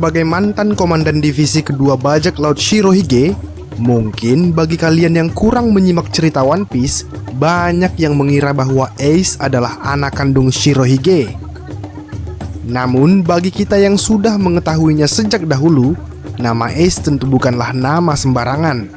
Sebagai mantan komandan divisi kedua bajak laut Shirohige, mungkin bagi kalian yang kurang menyimak cerita One Piece, banyak yang mengira bahwa Ace adalah anak kandung Shirohige. Namun bagi kita yang sudah mengetahuinya sejak dahulu, nama Ace tentu bukanlah nama sembarangan.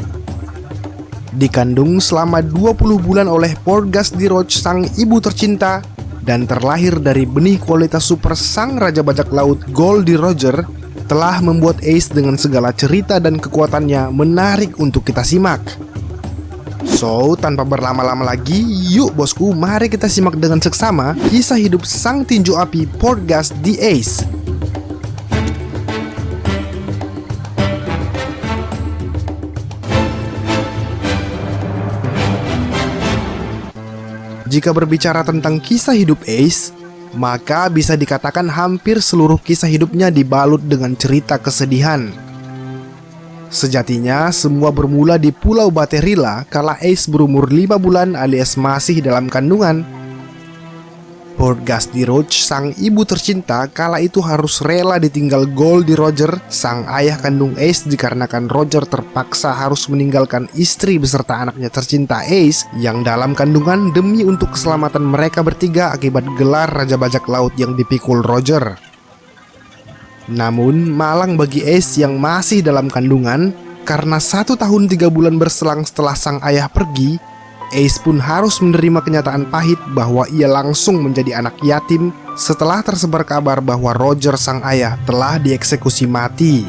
Dikandung selama 20 bulan oleh Portgas di Roach, sang ibu tercinta, dan terlahir dari benih kualitas super sang raja bajak laut Goldie Roger, telah membuat Ace dengan segala cerita dan kekuatannya menarik untuk kita simak. So, tanpa berlama-lama lagi, yuk bosku, mari kita simak dengan seksama kisah hidup sang tinju api Portgas di Ace. Jika berbicara tentang kisah hidup Ace, maka bisa dikatakan hampir seluruh kisah hidupnya dibalut dengan cerita kesedihan. Sejatinya semua bermula di Pulau Baterila kala Ace berumur 5 bulan alias masih dalam kandungan. Portgas di Roach, sang ibu tercinta, kala itu harus rela ditinggal Goldie Roger, sang ayah kandung Ace, dikarenakan Roger terpaksa harus meninggalkan istri beserta anaknya tercinta Ace yang dalam kandungan demi untuk keselamatan mereka bertiga akibat gelar Raja Bajak Laut yang dipikul Roger. Namun malang bagi Ace yang masih dalam kandungan, karena 1 tahun 3 bulan berselang setelah sang ayah pergi, Ace pun harus menerima kenyataan pahit bahwa ia langsung menjadi anak yatim setelah tersebar kabar bahwa Roger sang ayah telah dieksekusi mati.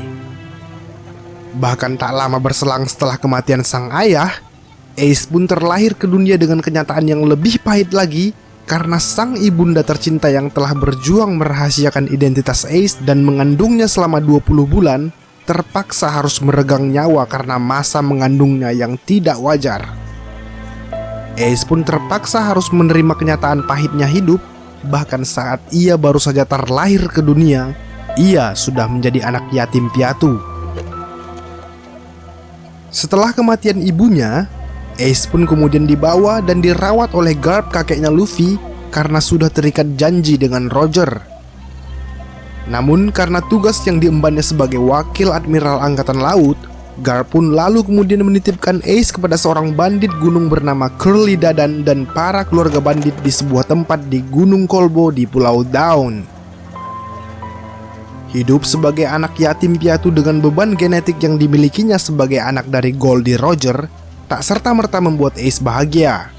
Bahkan tak lama berselang setelah kematian sang ayah, Ace pun terlahir ke dunia dengan kenyataan yang lebih pahit lagi, karena sang ibunda tercinta yang telah berjuang merahasiakan identitas Ace dan mengandungnya selama 20 bulan terpaksa harus meregang nyawa karena masa mengandungnya yang tidak wajar. Ace pun terpaksa harus menerima kenyataan pahitnya hidup. Bahkan saat ia baru saja terlahir ke dunia, ia sudah menjadi anak yatim piatu. Setelah kematian ibunya, Ace pun kemudian dibawa dan dirawat oleh Garp, kakeknya Luffy, karena sudah terikat janji dengan Roger. Namun karena tugas yang diembannya sebagai wakil Admiral Angkatan Laut, Garp pun lalu kemudian menitipkan Ace kepada seorang bandit gunung bernama Curly Dadan dan para keluarga bandit di sebuah tempat di Gunung Kolbo di Pulau Daun. Hidup sebagai anak yatim piatu dengan beban genetik yang dimilikinya sebagai anak dari Goldie Roger tak serta-merta membuat Ace bahagia.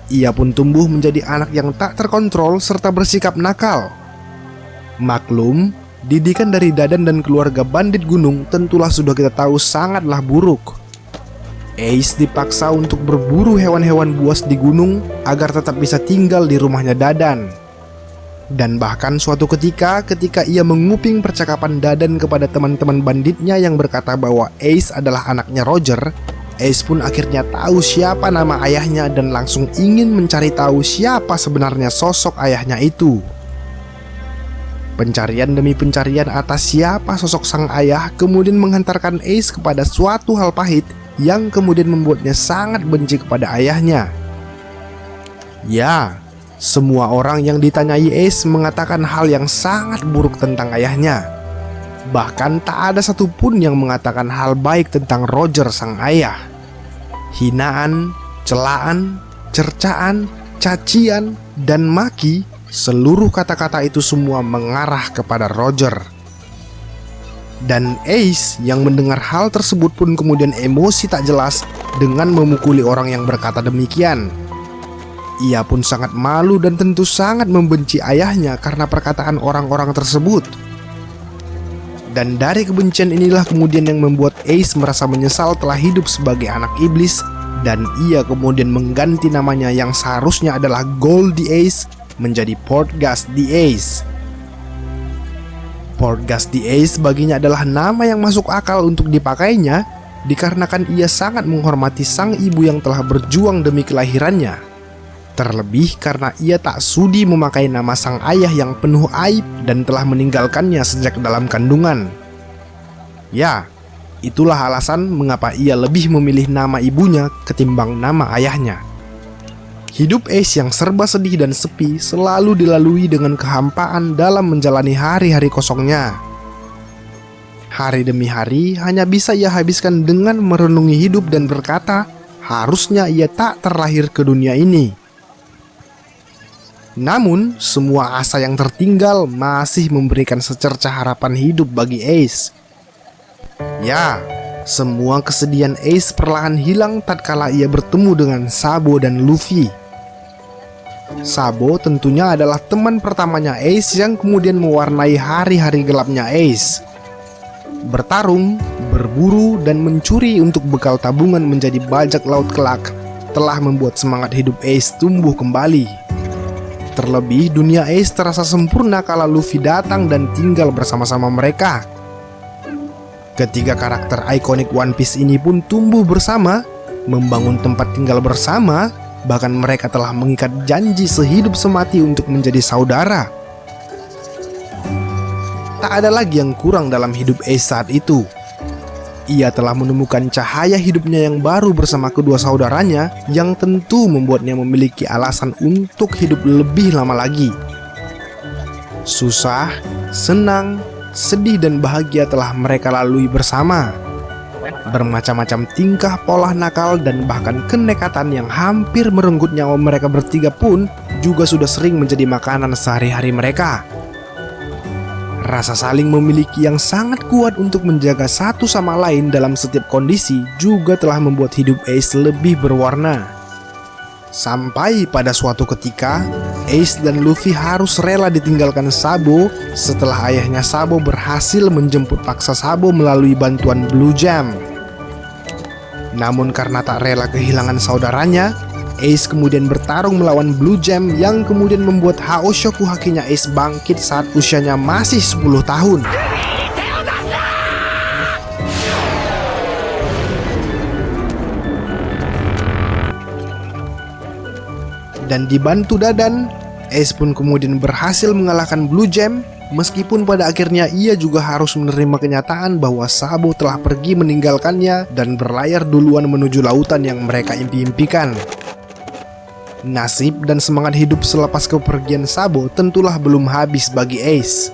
Ia pun tumbuh menjadi anak yang tak terkontrol serta bersikap nakal. Maklum, didikan dari Dadan dan keluarga bandit gunung tentulah sudah kita tahu sangatlah buruk. Ace dipaksa untuk berburu hewan-hewan buas di gunung agar tetap bisa tinggal di rumahnya Dadan. Dan bahkan suatu ketika ia menguping percakapan Dadan kepada teman-teman banditnya yang berkata bahwa Ace adalah anaknya Roger, Ace pun akhirnya tahu siapa nama ayahnya dan langsung ingin mencari tahu siapa sebenarnya sosok ayahnya itu. Pencarian demi pencarian atas siapa sosok sang ayah kemudian menghantarkan Ace kepada suatu hal pahit yang kemudian membuatnya sangat benci kepada ayahnya. Ya, semua orang yang ditanyai Ace mengatakan hal yang sangat buruk tentang ayahnya. Bahkan tak ada satupun yang mengatakan hal baik tentang Roger sang ayah. Hinaan, celaan, cercaan, cacian, dan maki, seluruh kata-kata itu semua mengarah kepada Roger. Dan Ace yang mendengar hal tersebut pun kemudian emosi tak jelas dengan memukuli orang yang berkata demikian. Ia pun sangat malu dan tentu sangat membenci ayahnya karena perkataan orang-orang tersebut. Dan dari kebencian inilah kemudian yang membuat Ace merasa menyesal telah hidup sebagai anak iblis, dan ia kemudian mengganti namanya yang seharusnya adalah Gold the Ace menjadi Portgas the Ace. Portgas the Ace baginya adalah nama yang masuk akal untuk dipakainya dikarenakan ia sangat menghormati sang ibu yang telah berjuang demi kelahirannya. Terlebih karena ia tak sudi memakai nama sang ayah yang penuh aib dan telah meninggalkannya sejak dalam kandungan. Ya, itulah alasan mengapa ia lebih memilih nama ibunya ketimbang nama ayahnya. Hidup Ace yang serba sedih dan sepi selalu dilalui dengan kehampaan dalam menjalani hari-hari kosongnya. Hari demi hari hanya bisa ia habiskan dengan merenungi hidup dan berkata, harusnya ia tak terlahir ke dunia ini. Namun, semua asa yang tertinggal masih memberikan secerca harapan hidup bagi Ace. Ya, semua kesedihan Ace perlahan hilang tatkala ia bertemu dengan Sabo dan Luffy. Sabo tentunya adalah teman pertamanya Ace yang kemudian mewarnai hari-hari gelapnya Ace. Bertarung, berburu, dan mencuri untuk bekal tabungan menjadi bajak laut kelak telah membuat semangat hidup Ace tumbuh kembali. Terlebih dunia Ace terasa sempurna kala Luffy datang dan tinggal bersama-sama mereka. Ketiga karakter ikonik One Piece ini pun tumbuh bersama, membangun tempat tinggal bersama. Bahkan mereka telah mengikat janji sehidup semati untuk menjadi saudara. Tak ada lagi yang kurang dalam hidup Ace saat itu. Ia telah menemukan cahaya hidupnya yang baru bersama kedua saudaranya, yang tentu membuatnya memiliki alasan untuk hidup lebih lama lagi. Susah, senang, sedih, dan bahagia telah mereka lalui bersama. Bermacam-macam tingkah, pola nakal, dan bahkan kenekatan yang hampir merenggut nyawa mereka bertiga pun juga sudah sering menjadi makanan sehari-hari mereka. Rasa saling memiliki yang sangat kuat untuk menjaga satu sama lain dalam setiap kondisi juga telah membuat hidup Ace lebih berwarna. Sampai pada suatu ketika, Ace dan Luffy harus rela ditinggalkan Sabo setelah ayahnya Sabo berhasil menjemput paksa Sabo melalui bantuan Blue Jam. Namun karena tak rela kehilangan saudaranya, Ace kemudian bertarung melawan Blue Jam yang kemudian membuat Haoshoku Hakinya Ace bangkit saat usianya masih 10 tahun. Dan dibantu Dadan, Ace pun kemudian berhasil mengalahkan Blue Jam, meskipun pada akhirnya ia juga harus menerima kenyataan bahwa Sabo telah pergi meninggalkannya dan berlayar duluan menuju lautan yang mereka impi-impikan. Nasib dan semangat hidup selepas kepergian Sabo tentulah belum habis bagi Ace.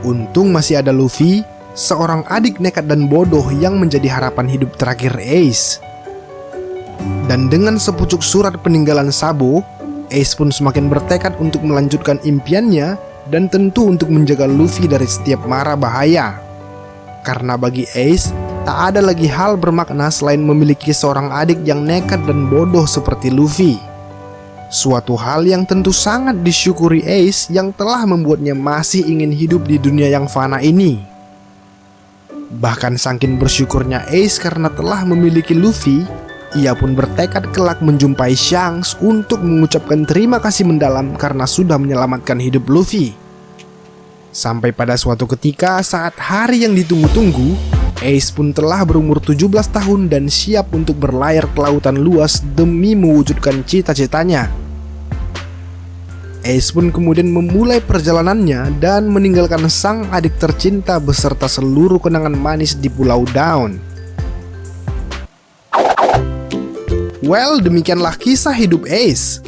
Untung masih ada Luffy, seorang adik nekat dan bodoh yang menjadi harapan hidup terakhir Ace. Dan dengan sepucuk surat peninggalan Sabo, Ace pun semakin bertekad untuk melanjutkan impiannya dan tentu untuk menjaga Luffy dari setiap mara bahaya. Karena bagi Ace, tak ada lagi hal bermakna selain memiliki seorang adik yang nekat dan bodoh seperti Luffy. Suatu hal yang tentu sangat disyukuri Ace yang telah membuatnya masih ingin hidup di dunia yang fana ini. Bahkan saking bersyukurnya Ace karena telah memiliki Luffy, ia pun bertekad kelak menjumpai Shanks untuk mengucapkan terima kasih mendalam karena sudah menyelamatkan hidup Luffy. Sampai pada suatu ketika saat hari yang ditunggu-tunggu, Ace pun telah berumur 17 tahun dan siap untuk berlayar ke lautan luas demi mewujudkan cita-citanya. Ace pun kemudian memulai perjalanannya dan meninggalkan sang adik tercinta beserta seluruh kenangan manis di Pulau Dawn. Well, demikianlah kisah hidup Ace.